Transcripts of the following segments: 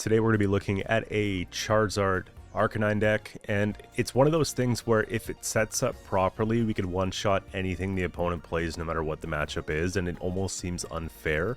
Today we're going to be looking at a Charizard Arcanine deck, and it's one of those things where if it sets up properly, we can one-shot anything the opponent plays no matter what the matchup is, and it almost seems unfair.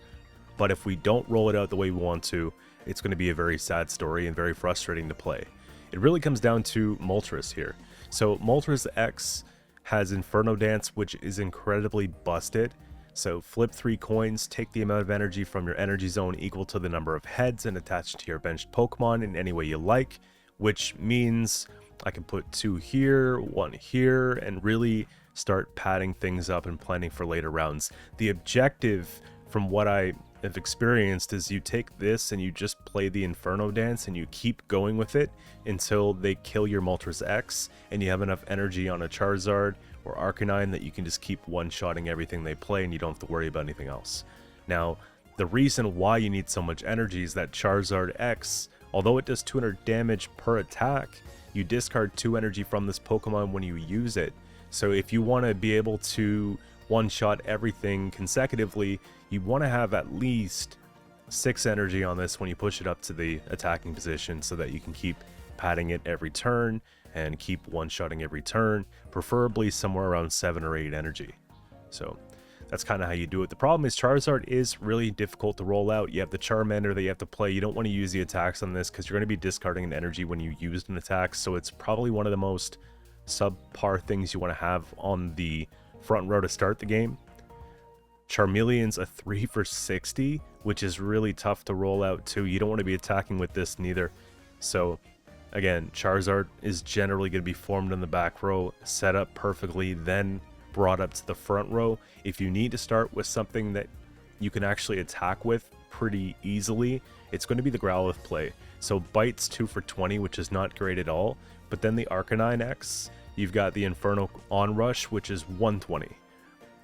But if we don't roll it out the way we want to, it's going to be a very sad story and very frustrating to play. It really comes down to Moltress here. So Moltress EX has Inferno Dance, which is incredibly busted. So flip 3 coins, take the amount of energy from your energy zone equal to the number of heads and attach it to your benched Pokemon in any way you like, which means I can put 2 here, 1 here, and really start padding things up and planning for later rounds. The objective, from what I have experienced, is you take this and you just play the Inferno Dance and you keep going with it until they kill your Moltres EX and you have enough energy on a Charizard or Arcanine that you can just keep one-shotting everything they play and you don't have to worry about anything else. Now, the reason why you need so much energy is that Charizard EX, although it does 200 damage per attack, you discard 2 energy from this Pokemon when you use it. So if you want to be able to one-shot everything consecutively, you want to have at least 6 energy on this when you push it up to the attacking position so that you can keep padding it every turn and keep one-shotting every turn, preferably somewhere around 7 or 8 energy. So that's kind of how you do it. The problem is Charizard is really difficult to roll out. You have the Charmander that you have to play. You don't want to use the attacks on this because you're going to be discarding an energy when you used an attack, so it's probably one of the most subpar things you want to have on the front row to start the game. Charmeleon's a 3 for 60, which is really tough to roll out too. You don't want to be attacking with this neither. So again, Charizard is generally going to be formed in the back row, set up perfectly, then brought up to the front row. If you need to start with something that you can actually attack with pretty easily, it's going to be the Growlithe play. So Bite's 2 for 20, which is not great at all. But then the Arcanine EX, you've got the Inferno Onrush, which is 120.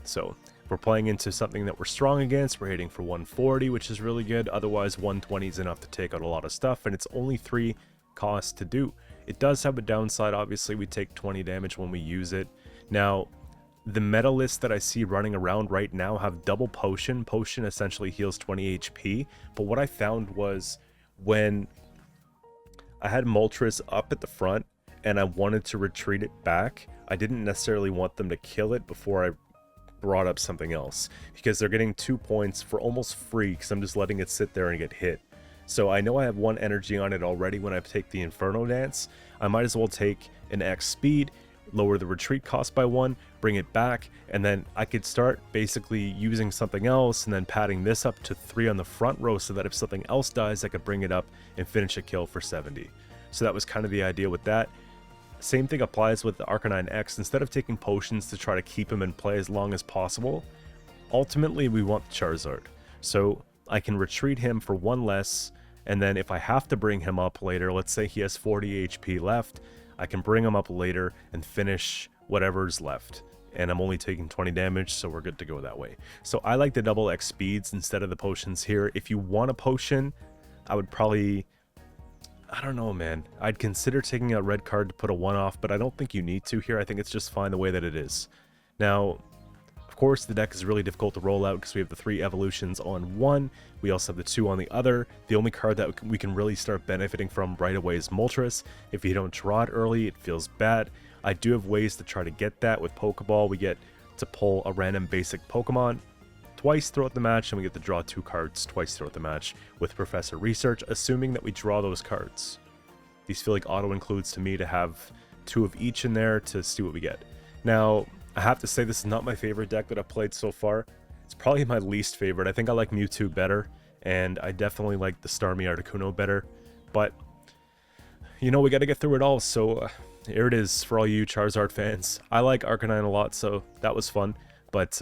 So we're playing into something that we're strong against. We're hitting for 140, which is really good. Otherwise, 120 is enough to take out a lot of stuff, and it's only 3 costs to do. It does have a downside. Obviously, we take 20 damage when we use it. Now, the meta list that I see running around right now have double potion. Potion essentially heals 20 HP, but what I found was when I had Moltres up at the front and I wanted to retreat it back, I didn't necessarily want them to kill it before I brought up something else, because they're getting 2 points for almost free because I'm just letting it sit there and get hit. So I know I have 1 energy on it already when I take the Inferno Dance. I might as well take an X speed, lower the retreat cost by 1, bring it back, and then I could start basically using something else and then padding this up to 3 on the front row so that if something else dies, I could bring it up and finish a kill for 70. So that was kind of the idea with that. Same thing applies with the Arcanine EX. Instead of taking potions to try to keep him in play as long as possible, ultimately we want the Charizard. So I can retreat him for 1 less, and then if I have to bring him up later, let's say he has 40 HP left, I can bring him up later and finish whatever's left. And I'm only taking 20 damage, so we're good to go that way. So I like the double X speeds instead of the potions here. If you want a potion, I would probably, I don't know, man. I'd consider taking a red card to put a 1 off, but I don't think you need to here. I think it's just fine the way that it is. Now, of course, the deck is really difficult to roll out because we have the 3 evolutions on one. We also have the 2 on the other. The only card that we can really start benefiting from right away is Moltres. If you don't draw it early, it feels bad. I do have ways to try to get that. With Pokeball, we get to pull a random basic Pokemon twice throughout the match, and we get to draw 2 cards twice throughout the match with Professor Research, assuming that we draw those cards. These feel like auto-includes to me to have 2 of each in there to see what we get. Now, I have to say this is not my favorite deck that I've played so far. It's probably my least favorite. I think I like Mewtwo better, and I definitely like the Starmie Articuno better. But, you know, we got to get through it all, so here it is for all you Charizard fans. I like Arcanine a lot, so that was fun. But,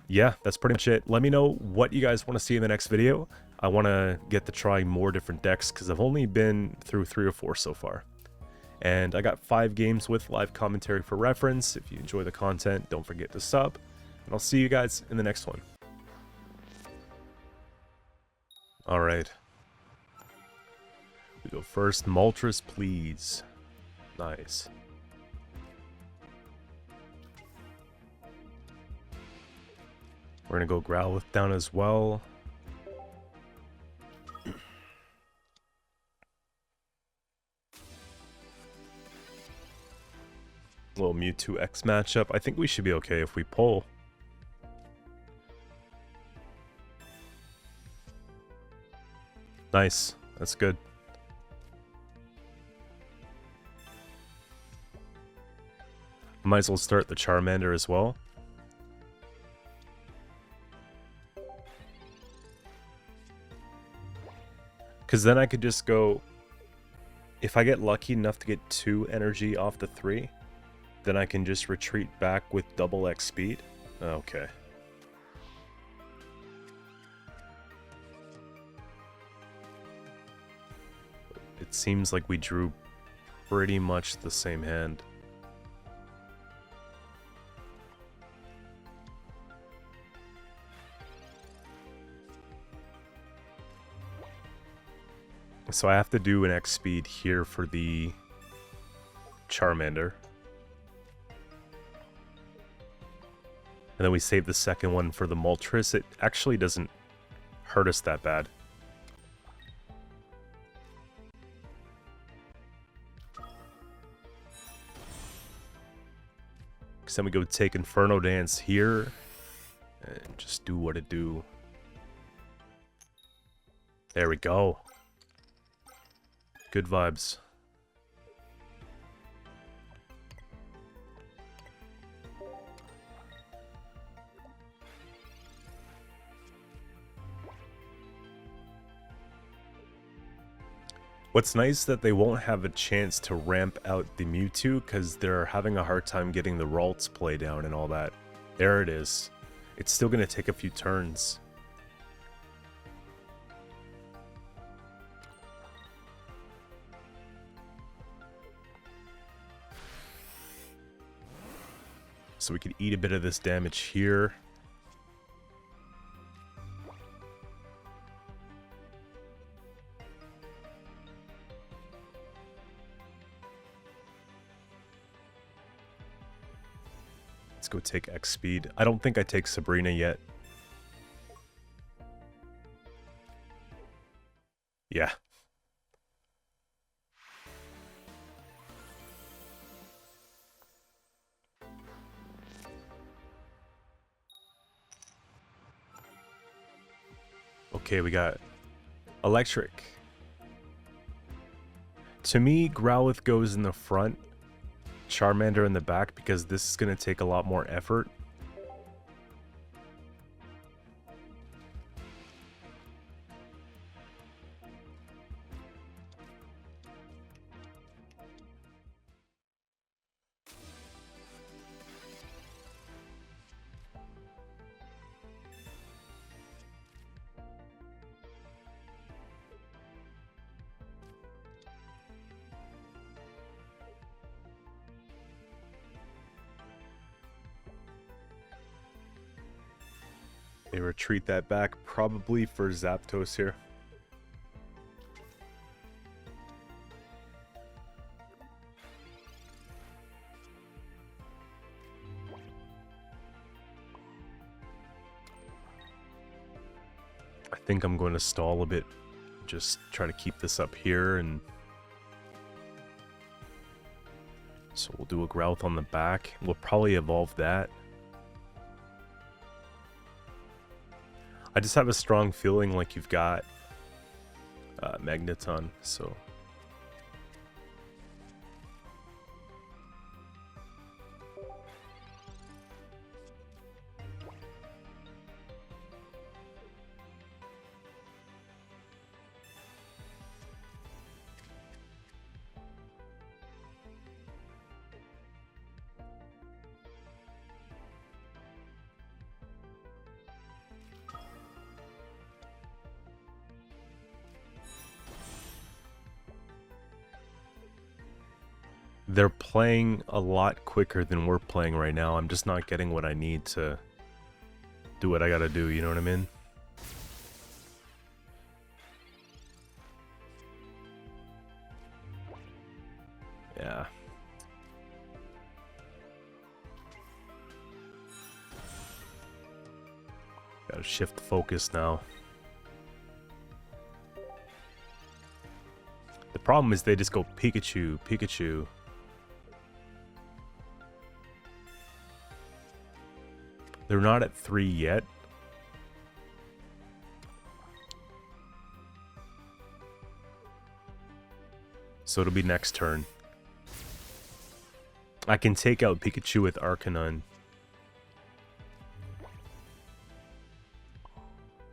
yeah, that's pretty much it. Let me know what you guys want to see in the next video. I want to get to try more different decks because I've only been through 3 or 4 so far. And I got 5 games with live commentary for reference. If you enjoy the content, don't forget to sub. And I'll see you guys in the next one. Alright. We go first. Moltres, please. Nice. We're going to go Growlithe down as well. Little Mewtwo X matchup. I think we should be okay if we pull. Nice. That's good. Might as well start the Charmander as well. Because then I could just go... If I get lucky enough to get 2 energy off the 3, then I can just retreat back with double X speed. Okay. It seems like we drew pretty much the same hand. So I have to do an X speed here for the Charmander. And then we save the second one for the Moltress. It actually doesn't hurt us that bad. Because then we go take Inferno Dance here. And just do what it do. There we go. Good vibes. What's nice that they won't have a chance to ramp out the Mewtwo because they're having a hard time getting the Ralts play down and all that. There it is. It's still going to take a few turns. So we could eat a bit of this damage here. Let's go take X speed. I don't think I take Sabrina yet. Yeah. Okay, we got Electric. To me, Growlithe goes in the front, Charmander in the back, because this is going to take a lot more effort. They retreat that back, probably for Zapdos here. I think I'm going to stall a bit. Just try to keep this up here, and so we'll do a Growlithe on the back. We'll probably evolve that. I just have a strong feeling like you've got Magneton, so... They're playing a lot quicker than we're playing right now. I'm just not getting what I need to do what I gotta do, you know what I mean? Yeah. Gotta shift focus now. The problem is they just go Pikachu, Pikachu. They're not at 3 yet. So it'll be next turn. I can take out Pikachu with Arcanine.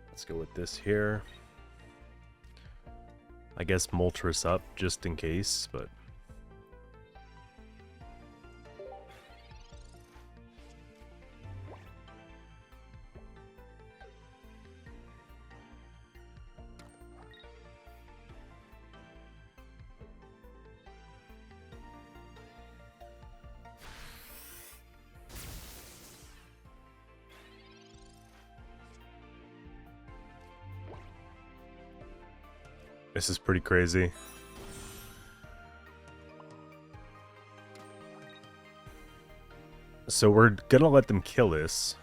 Let's go with this here. I guess Moltress up just in case, but... This is pretty crazy. So we're gonna let them kill this.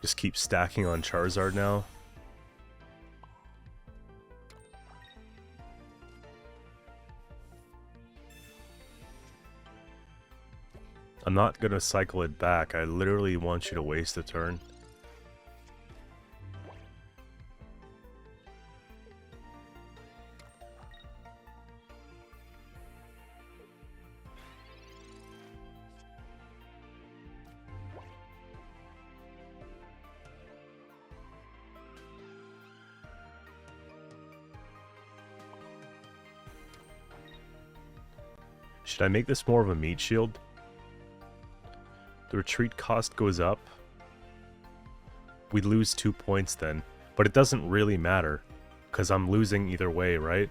Just keep stacking on Charizard now. I'm not gonna cycle it back. I literally want you to waste a turn. Should I make this more of a meat shield? The retreat cost goes up. We lose 2 points then. But it doesn't really matter, because I'm losing either way, right?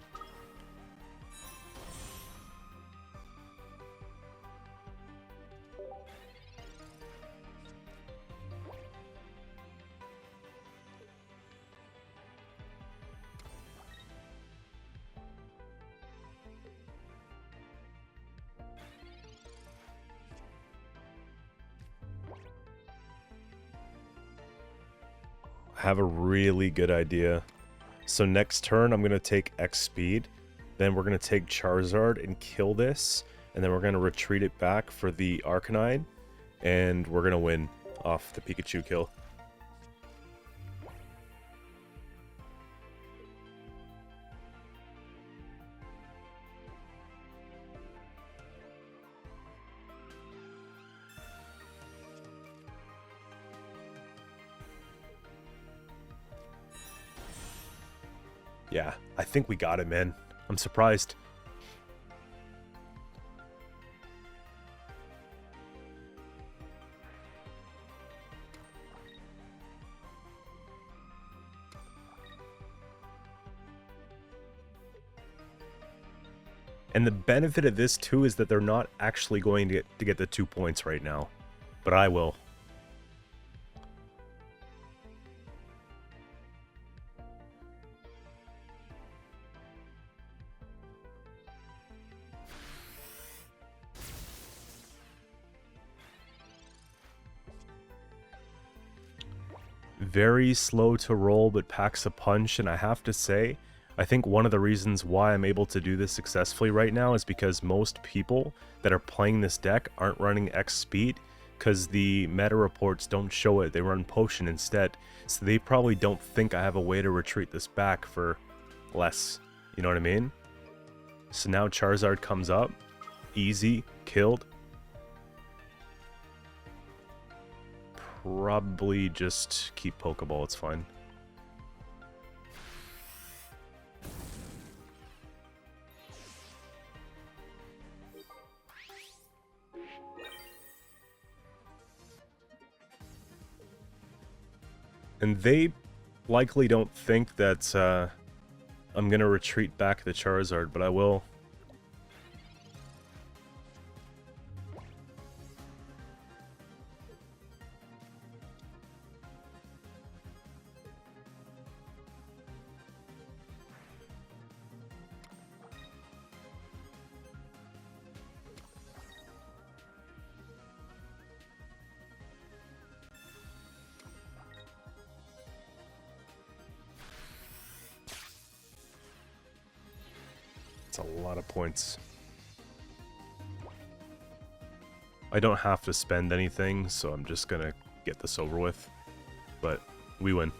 I have a really good idea. So next turn, I'm going to take X speed. Then we're going to take Charizard and kill this. And then we're going to retreat it back for the Arcanine. And we're going to win off the Pikachu kill. Yeah, I think we got it, man. I'm surprised. And the benefit of this, too, is that they're not actually going to get the 2 points right now. But I will. Very slow to roll, but packs a punch, and I have to say, I think one of the reasons why I'm able to do this successfully right now is because most people that are playing this deck aren't running X speed, because the meta reports don't show it, they run potion instead, so they probably don't think I have a way to retreat this back for less, you know what I mean? So now Charizard comes up, easy, killed. Probably just keep Pokeball, it's fine. And they likely don't think that I'm gonna retreat back the Charizard, but I will. It's a lot of points. I don't have to spend anything, so I'm just gonna get this over with. But we win.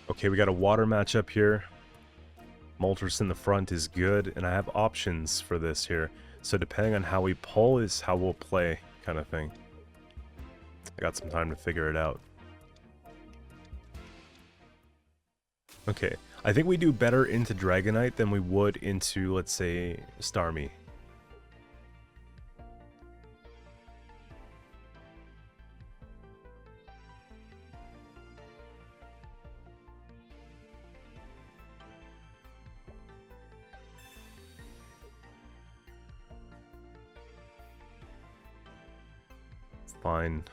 Okay, we got a water matchup here. Moltress in the front is good, and I have options for this here. So depending on how we pull is how we'll play, kind of thing. I got some time to figure it out. Okay, I think we do better into Dragonite than we would into, let's say, Starmie. Fine.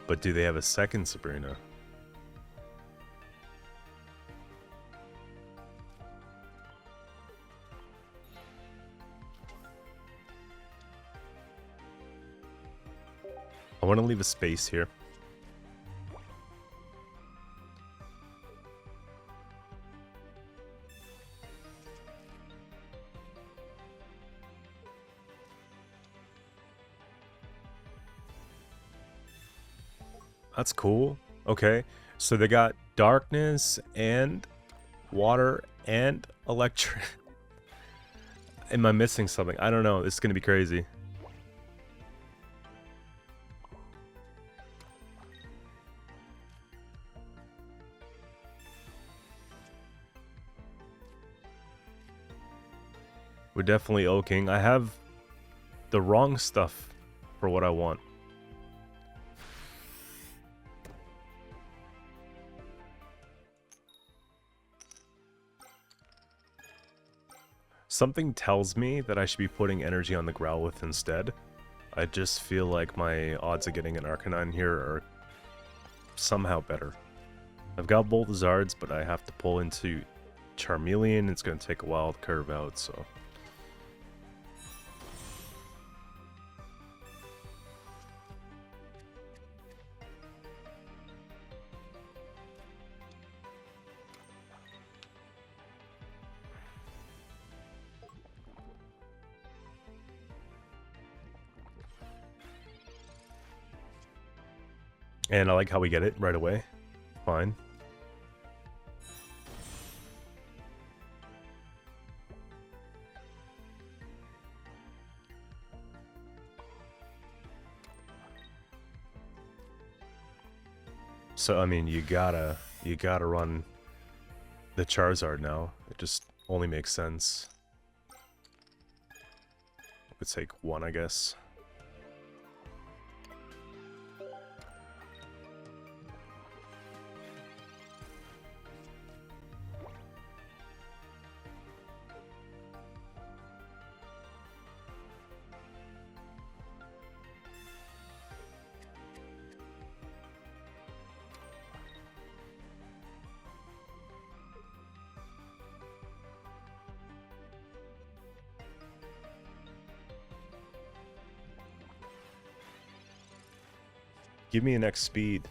But do they have a second Sabrina? I want to leave a space here. That's cool. Okay, so they got darkness and water and electric. Am I missing something? I don't know. This is going to be crazy. We're definitely oaking. I have the wrong stuff for what I want. Something tells me that I should be putting energy on the Growlithe instead. I just feel like my odds of getting an Arcanine here are somehow better. I've got both Zards, but I have to pull into Charmeleon. It's going to take a while to curve out, so... And I like how we get it right away. Fine. So, I mean, you gotta run the Charizard now. It just only makes sense. It would take one, I guess. Give me an X speed.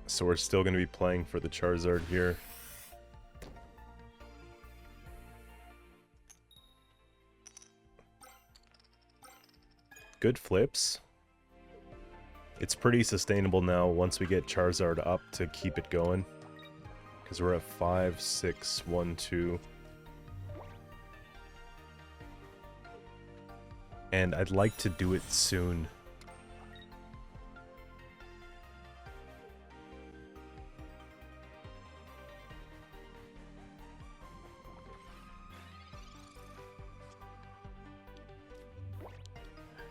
So we're still going to be playing for the Charizard here. Good flips. It's pretty sustainable now once we get Charizard up to keep it going. Because we're at 5, 6, 1, 2. And I'd like to do it soon.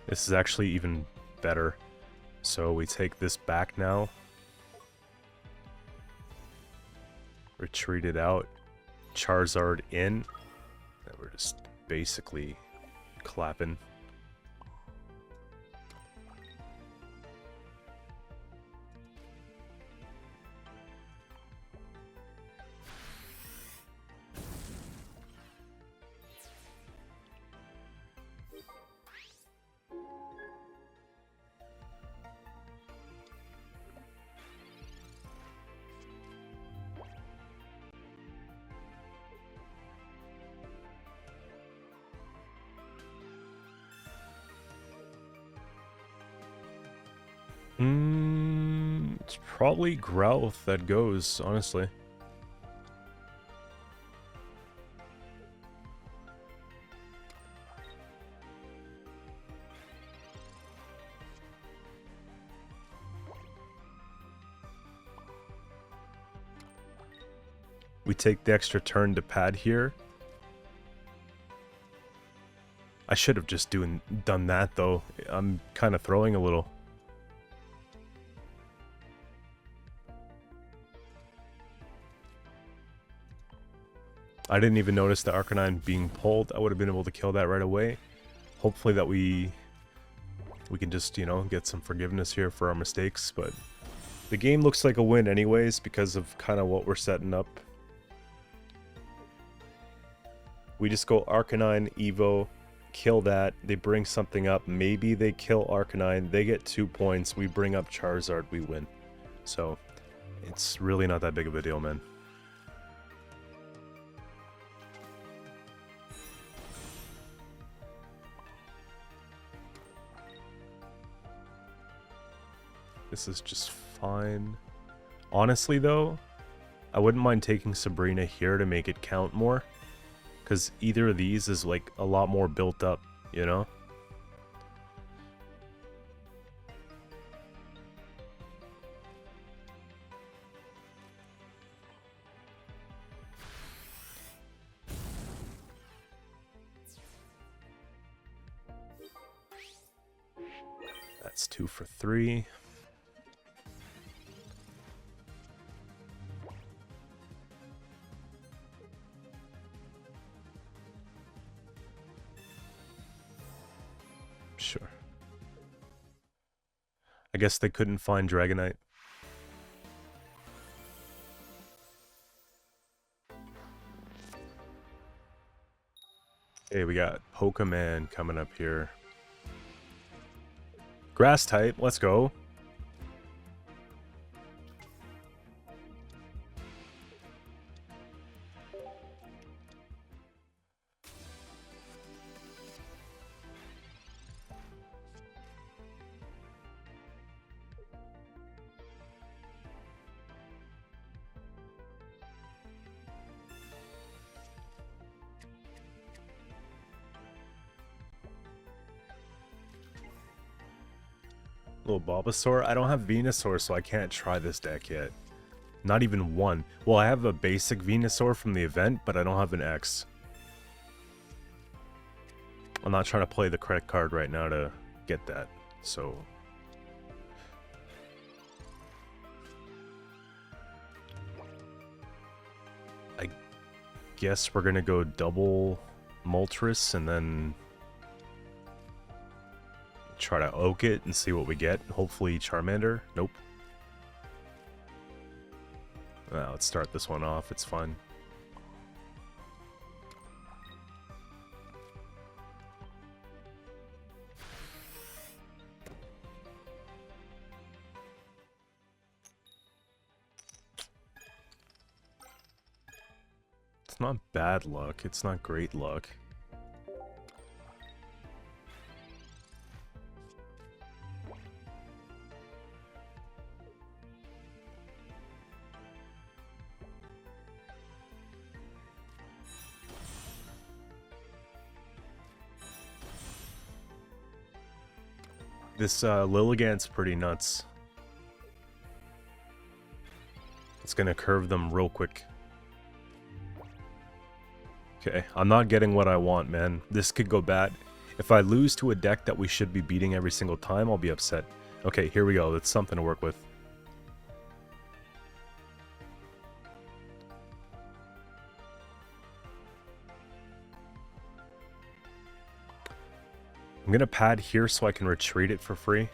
This is actually even better. So we take this back now. Retreat it out. Charizard in. And we're just basically clapping. It's probably Growlithe that goes, honestly. We take the extra turn to pad here. I should have just done that though. I'm kind of throwing a little. I didn't even notice the Arcanine being pulled. I would have been able to kill that right away. Hopefully that we can just, you know, get some forgiveness here for our mistakes, but the game looks like a win anyways because of kind of what we're setting up. We just go Arcanine, Evo, kill that, they bring something up, maybe they kill Arcanine, they get 2 points, we bring up Charizard, we win. So, it's really not that big of a deal, man. This is just fine. Honestly, though, I wouldn't mind taking Sabrina here to make it count more. Because either of these is, like, a lot more built up, you know? That's 2 for 3. Sure. I guess they couldn't find Dragonite. Okay, we got Pokemon coming up here. Grass type, let's go. Little Bulbasaur. I don't have Venusaur, so I can't try this deck yet. Not even one. Well, I have a basic Venusaur from the event, but I don't have an X. I'm not trying to play the credit card right now to get that, so... I guess we're gonna go double Moltress and then try to oak it and see what we get. Hopefully Charmander. Nope. Let's start this one off. It's fun. It's not bad luck. It's not great luck. This Lilligant's pretty nuts. It's gonna curve them real quick. Okay, I'm not getting what I want, man. This could go bad. If I lose to a deck that we should be beating every single time, I'll be upset. Okay, here we go. That's something to work with. I'm gonna pad here so I can retreat it for free.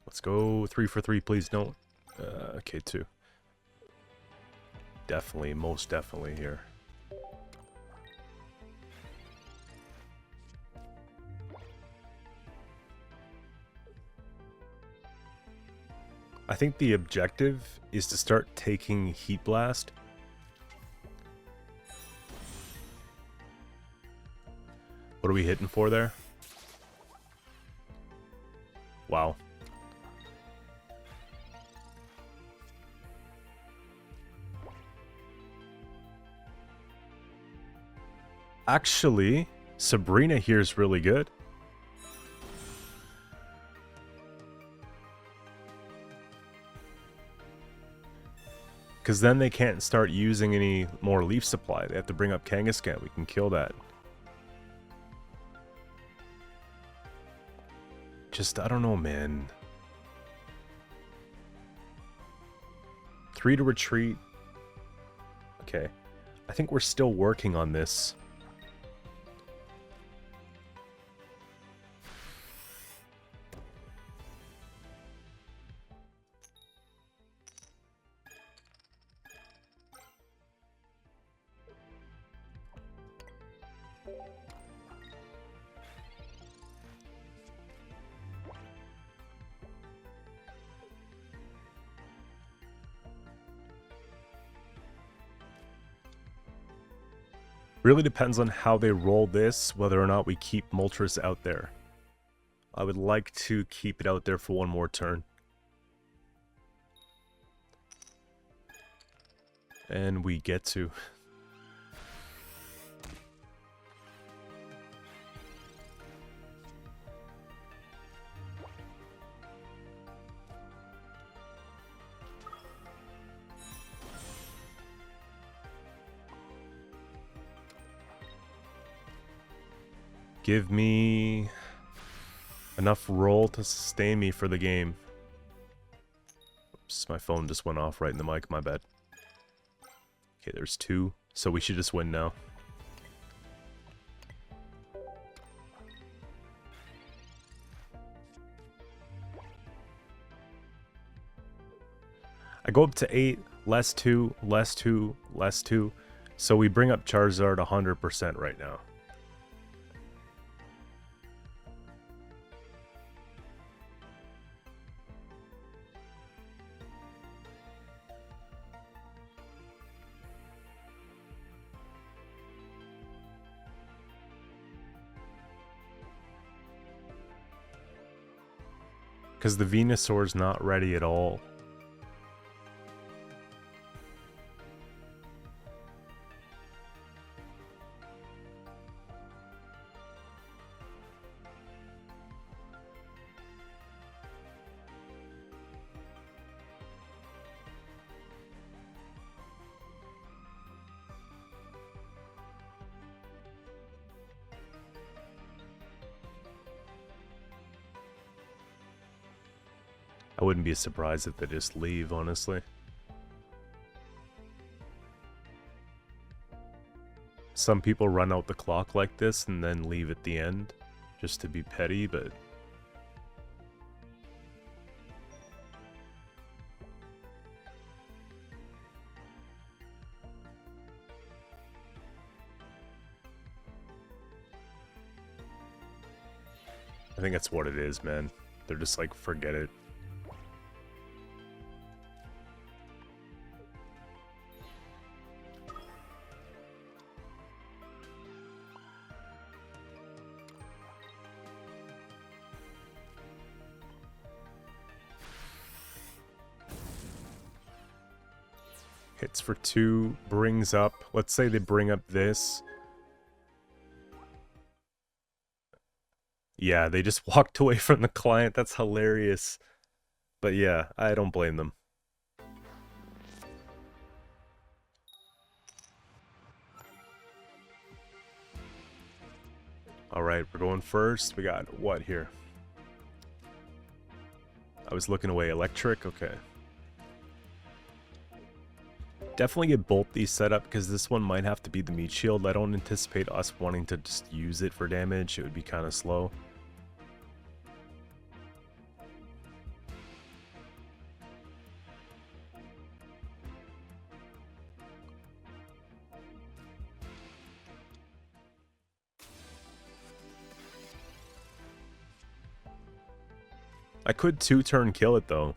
Let's go 3 for 3, please don't. Okay, 2. Definitely, most definitely here. I think the objective is to start taking Heat Blast. What are we hitting for there? Wow. Actually, Sabrina here is really good. Because then they can't start using any more leaf supply. They have to bring up Kangaskhan. We can kill that. Just, I don't know, man. 3 to retreat. Okay. I think we're still working on this. Really depends on how they roll this, whether or not we keep Moltress out there. I would like to keep it out there for one more turn. And we get to. Give me enough roll to sustain me for the game. Oops, my phone just went off right in the mic, my bad. Okay, there's 2, so we should just win now. I go up to 8, less 2, less 2, less 2. So we bring up Charizard 100% right now. Because the Venusaur's not ready at all. I wouldn't be surprised if they just leave, honestly. Some people run out the clock like this and then leave at the end, just to be petty, but... I think that's what it is, man. They're just like, forget it. Hits for 2, brings up, let's say they bring up this. Yeah, they just walked away from the client. That's hilarious. But yeah, I don't blame them. Alright, we're going first. We got what here? I was looking away. Electric? Okay. Definitely get both these set up because this one might have to be the meat shield. I don't anticipate us wanting to just use it for damage. It would be kind of slow. I could 2-turn kill it though.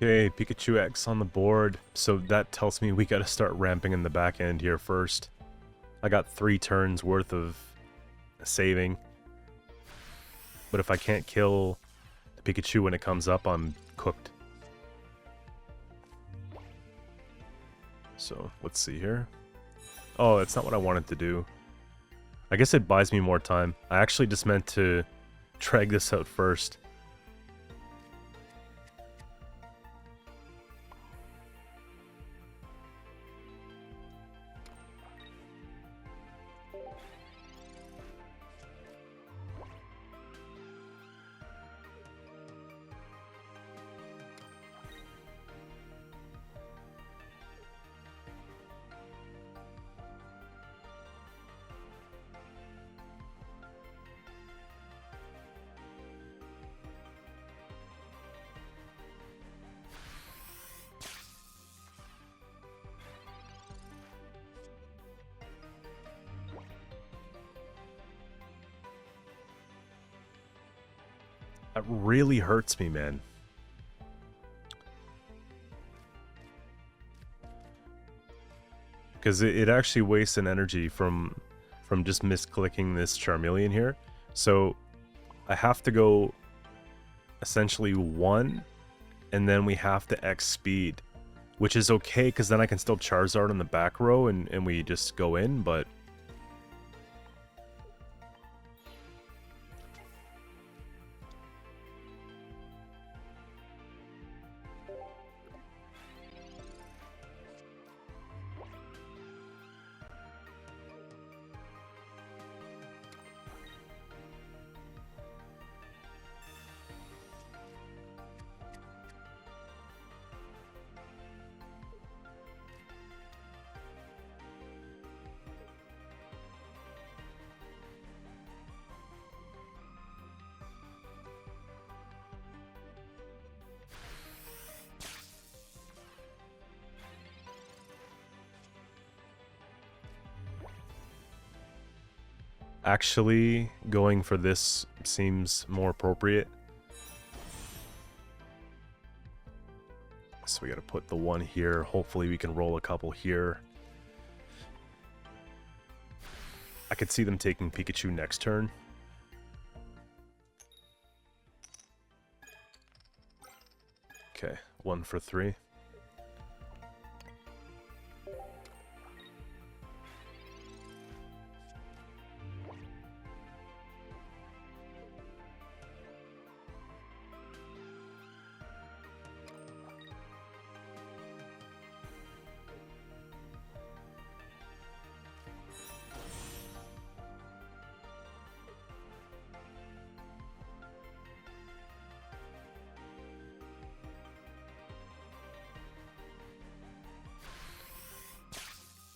Okay, Pikachu X on the board. So that tells me we gotta start ramping in the back end here first. I got 3 turns worth of saving. But if I can't kill the Pikachu when it comes up, I'm cooked. So, let's see here. Oh, that's not what I wanted to do. I guess it buys me more time. I actually just meant to drag this out first. That really hurts me, man. Because it actually wastes an energy from just misclicking this Charmeleon here. So I have to go essentially 1, and then we have to X speed, which is okay because then I can still Charizard in the back row and we just go in, but actually going for this seems more appropriate. So we gotta put the 1 here. Hopefully we can roll a couple here. I could see them taking Pikachu next turn. Okay, 1 for 3.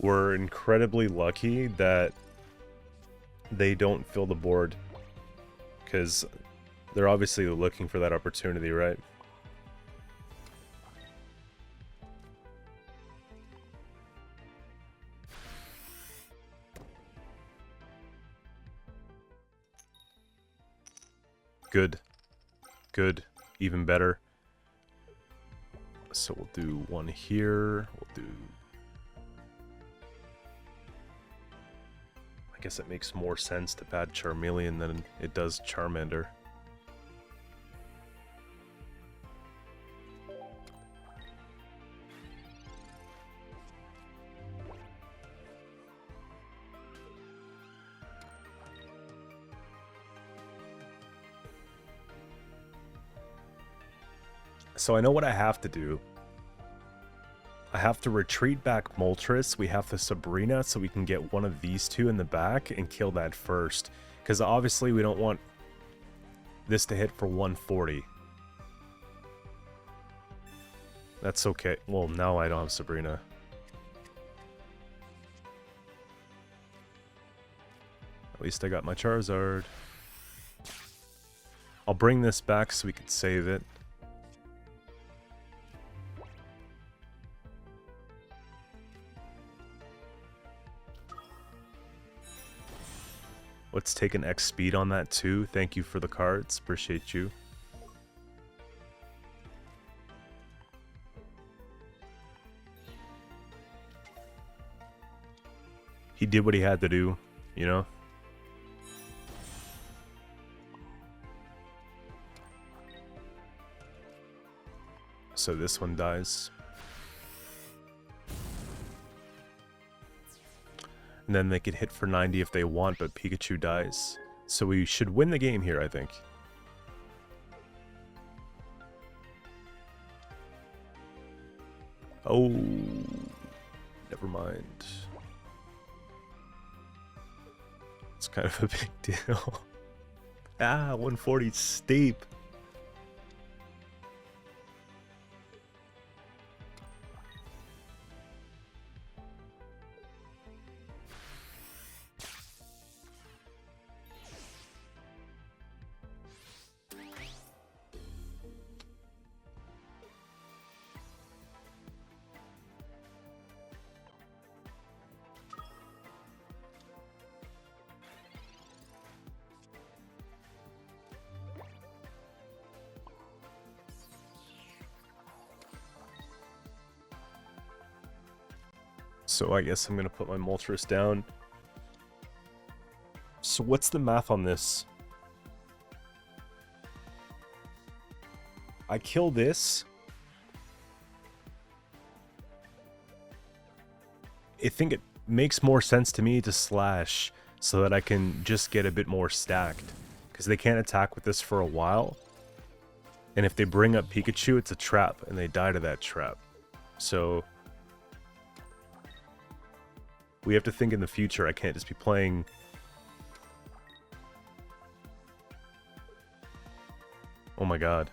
We're incredibly lucky that they don't fill the board, because they're obviously looking for that opportunity, right? Good. Good. Even better. So we'll do one here. We'll do... I guess it makes more sense to add Charmeleon than it does Charmander. So I know what I have to do. I have to retreat back Moltress. We have the Sabrina, so we can get one of these two in the back and kill that first. Because obviously we don't want this to hit for 140. That's okay. Well, now I don't have Sabrina. At least I got my Charizard. I'll bring this back so we can save it. Let's take an X speed on that too. Thank you for the cards. Appreciate you. He did what he had to do, you know? So this one dies. And then they could hit for 90 if they want, but Pikachu dies. So we should win the game here, I think. Oh, never mind. It's kind of a big deal. 140 steep. So I guess I'm going to put my Moltres down. So what's the math on this? I kill this. I think it makes more sense to me to slash so that I can just get a bit more stacked. Because they can't attack with this for a while. And if they bring up Pikachu, it's a trap, and they die to that trap. So we have to think in the future. I can't just be playing... Oh my god.